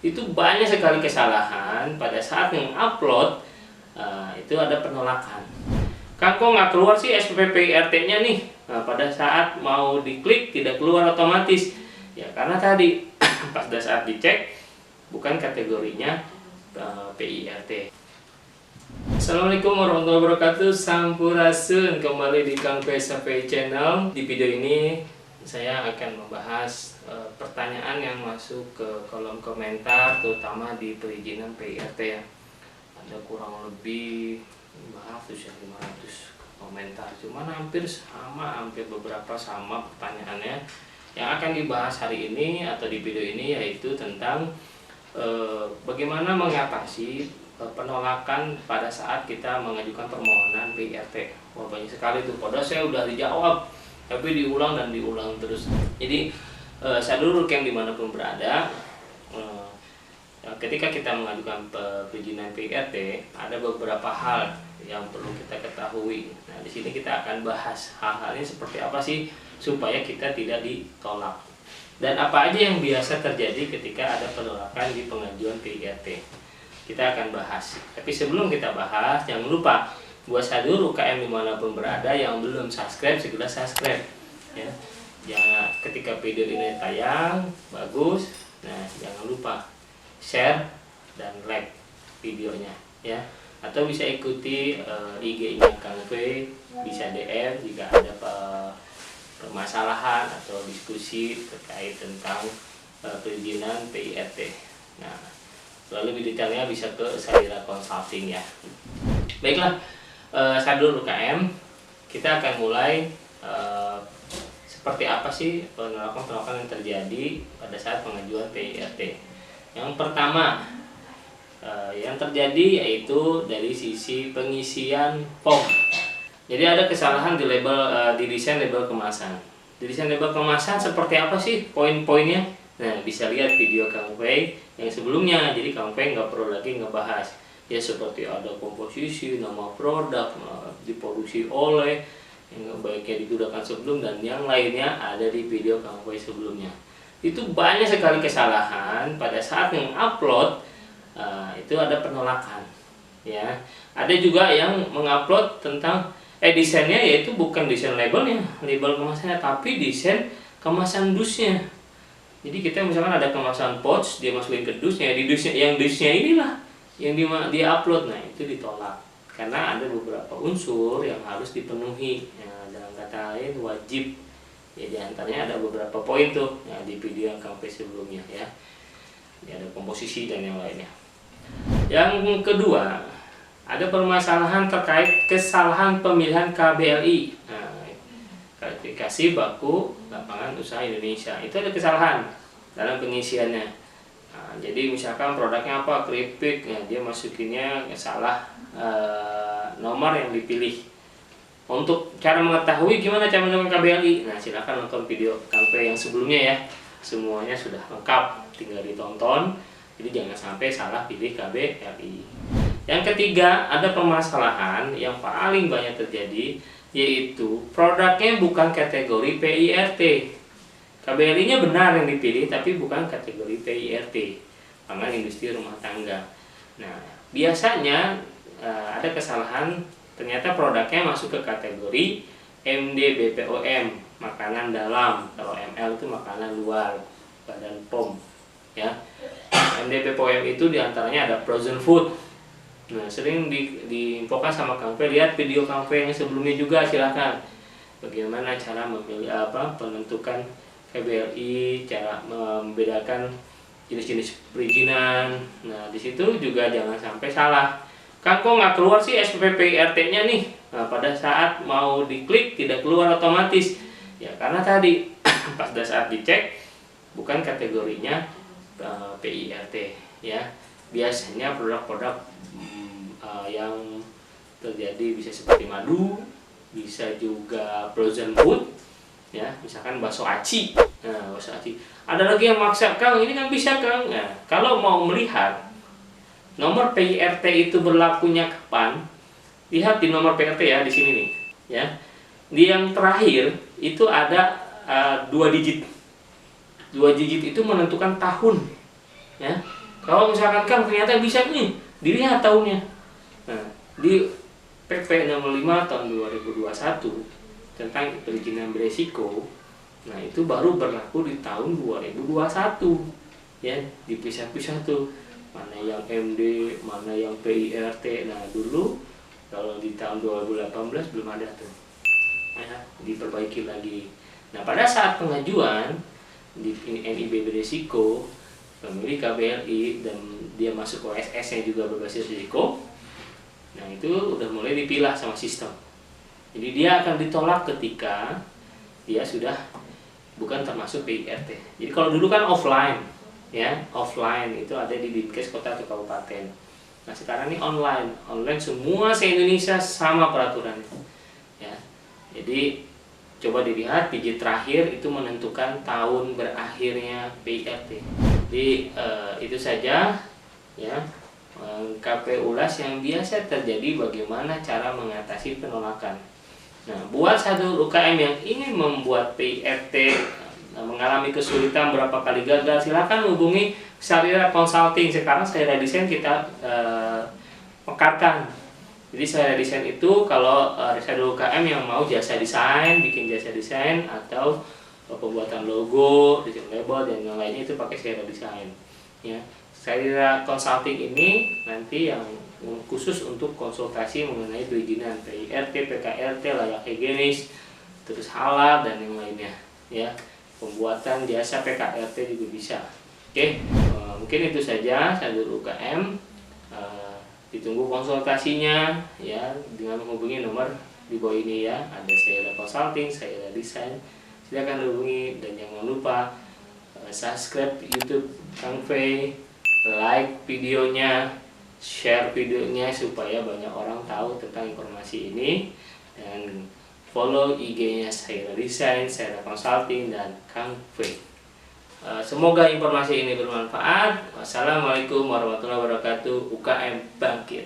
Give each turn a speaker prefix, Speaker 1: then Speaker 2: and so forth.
Speaker 1: itu banyak sekali kesalahan pada saat mengupload. Itu ada penolakan. Kang, kok nggak keluar sih SPP PIRT-nya nih? Pada saat mau diklik tidak keluar otomatis. Ya karena tadi pada saat dicek bukan kategorinya PIRT. Assalamualaikum warahmatullahi wabarakatuh. Sampurasun, kembali di Kang PSAPI Channel. Di video ini saya akan membahas pertanyaan yang masuk ke kolom komentar, terutama di perizinan PIRT ya. Ada kurang lebih 500 komentar, cuman hampir beberapa sama pertanyaannya. Yang akan dibahas hari ini atau di video ini yaitu tentang bagaimana mengatasi penolakan pada saat kita mengajukan permohonan PIRT. Wah, banyak sekali tuh, padahal saya udah dijawab tapi diulang dan diulang terus. Jadi saya dulu yang dimanapun berada, ketika kita mengajukan perizinan PIRT ada beberapa hal yang perlu kita ketahui. Nah, di sini kita akan bahas hal-halnya seperti apa sih supaya kita tidak ditolak, dan apa aja yang biasa terjadi ketika ada penolakan di pengajuan PIRT. Kita akan bahas. Tapi sebelum kita bahas, jangan lupa buat saudara UKM dimanapun berada yang belum subscribe, segera subscribe ya. Jangan, ketika video ini tayang bagus, nah jangan lupa share dan like videonya ya. Atau bisa ikuti IG-nya Kang V, bisa DM jika ada permasalahan atau diskusi terkait tentang perizinan PIRT. Nah, lalu lebih detailnya bisa ke Sadira Consulting ya. Baiklah, saudara UKM, kita akan mulai seperti apa sih penolakan yang terjadi pada saat pengajuan PIRT. Yang pertama yang terjadi yaitu dari sisi pengisian form. Jadi ada kesalahan di di desain label kemasan. Di desain label kemasan seperti apa sih poin-poinnya? Nah, bisa lihat video Kang Pei yang sebelumnya. Jadi Kang Pei nggak perlu lagi ngebahas. Ya seperti ada komposisi, nama produk, diproduksi oleh, yang baiknya digunakan sebelum, dan yang lainnya ada di video Kang Pei sebelumnya. Itu banyak sekali kesalahan pada saat mengupload. Itu ada penolakan ya. Ada juga yang mengupload tentang desainnya, yaitu bukan desain labelnya, label kemasannya, tapi desain kemasan dusnya. Jadi kita misalkan ada kemasan pouch, dia masukin ke dusnya, di dusnya, yang dusnya inilah yang dia upload. Nah, itu ditolak karena ada beberapa unsur yang harus dipenuhi ya, dalam kata lain wajib ya. Diantaranya ada beberapa poin tuh ya, di video yang Kang P sebelumnya ya. Ini ada komposisi dan yang lainnya. Yang kedua, ada permasalahan terkait kesalahan pemilihan KBLI. Nah, kualifikasi baku lapangan usaha Indonesia. Itu ada kesalahan dalam pengisiannya. Nah, jadi misalkan produknya apa, keripik, ya, dia masukinnya salah nomor yang dipilih. Untuk cara mengetahui gimana cara menemukan KBLI, nah silakan nonton video Kang P yang sebelumnya ya. Semuanya sudah lengkap, tinggal ditonton. Jadi jangan sampai salah pilih KBLI. Yang ketiga, ada permasalahan yang paling banyak terjadi, yaitu produknya bukan kategori PIRT. KBLI-nya benar yang dipilih, tapi bukan kategori PIRT, pangan industri rumah tangga. Nah, biasanya ada kesalahan, ternyata produknya masuk ke kategori MD/BPOM, makanan dalam. Kalau ML itu makanan luar, badan POM ya. MD/BPOM itu diantaranya ada frozen food. Nah, sering diinfokan sama Kang P. Lihat video Kang P yang sebelumnya juga, silahkan. Bagaimana cara memilih penentukan KBLI, cara membedakan jenis-jenis perizinan. Nah, di situ juga jangan sampai salah. Kang, kok nggak keluar sih SPP PIRT-nya nih? Nah, pada saat mau diklik tidak keluar otomatis. Ya karena tadi pada saat dicek bukan kategorinya PIRT ya. Biasanya produk-produk yang terjadi bisa seperti madu, bisa juga frozen food ya, misalkan bakso aci. Nah, bakso aci. Ada lagi yang maksa, Kang, ini kan bisa, Kang. Nah, kalau mau melihat nomor PIRT itu berlakunya kapan, lihat di nomor PIRT ya, di sini nih ya. Di yang terakhir itu ada 2 digit. 2 digit itu menentukan tahun ya. Kalau misalkan Kang ternyata bisa nih, dilihat tahunnya. Nah, di PP 65 tahun 2021 tentang perizinan beresiko, nah itu baru berlaku di tahun 2021. Ya, dipisah-pisah tuh. Mana yang MD, mana yang PIRT. Nah, dulu kalau di tahun 2018 belum ada tuh. Ya, diperbaiki lagi. Nah, pada saat pengajuan di NIB beresiko, pemilik KBLI dan dia masuk OSS yang juga berbasis risiko, nah itu udah mulai dipilah sama sistem. Jadi dia akan ditolak ketika dia sudah bukan termasuk PIRT. Jadi kalau dulu kan offline, ya offline itu ada di Dinkes kota atau kabupaten. Nah sekarang ini online semua se-Indonesia sama peraturannya. Ya, jadi coba dilihat digit terakhir itu menentukan tahun berakhirnya PIRT. Jadi itu saja ya KP ulas yang biasa terjadi bagaimana cara mengatasi penolakan. Nah, buat satu UKM yang ingin membuat PIRT mengalami kesulitan berapa kali gagal, silakan hubungi Sarira Consulting. Sekarang Sarira Desain kita mekarkan. Jadi Sarira Desain itu kalau satu UKM yang mau jasa desain, bikin jasa desain atau pembuatan logo, desain label dan yang lainnya itu pakai Sarira Desain. Ya, Sarira Consulting ini nanti yang khusus untuk konsultasi mengenai perizinan PIRT, PKRT, layak higienis, terus halal dan yang lainnya. Ya, pembuatan jasa PKRT juga bisa. Oke, mungkin itu saja Sadur UKM. Ditunggu konsultasinya ya dengan menghubungi nomor di bawah ini ya. Ada Sarira Consulting, Sarira Desain. Silakan hubungi dan jangan lupa subscribe YouTube Kang Fei, like videonya, share videonya supaya banyak orang tahu tentang informasi ini, dan follow IG-nya Sarira Desain, Sarira Consulting dan Kang Fei. Semoga informasi ini bermanfaat. Wassalamualaikum warahmatullahi wabarakatuh. UKM bangkit.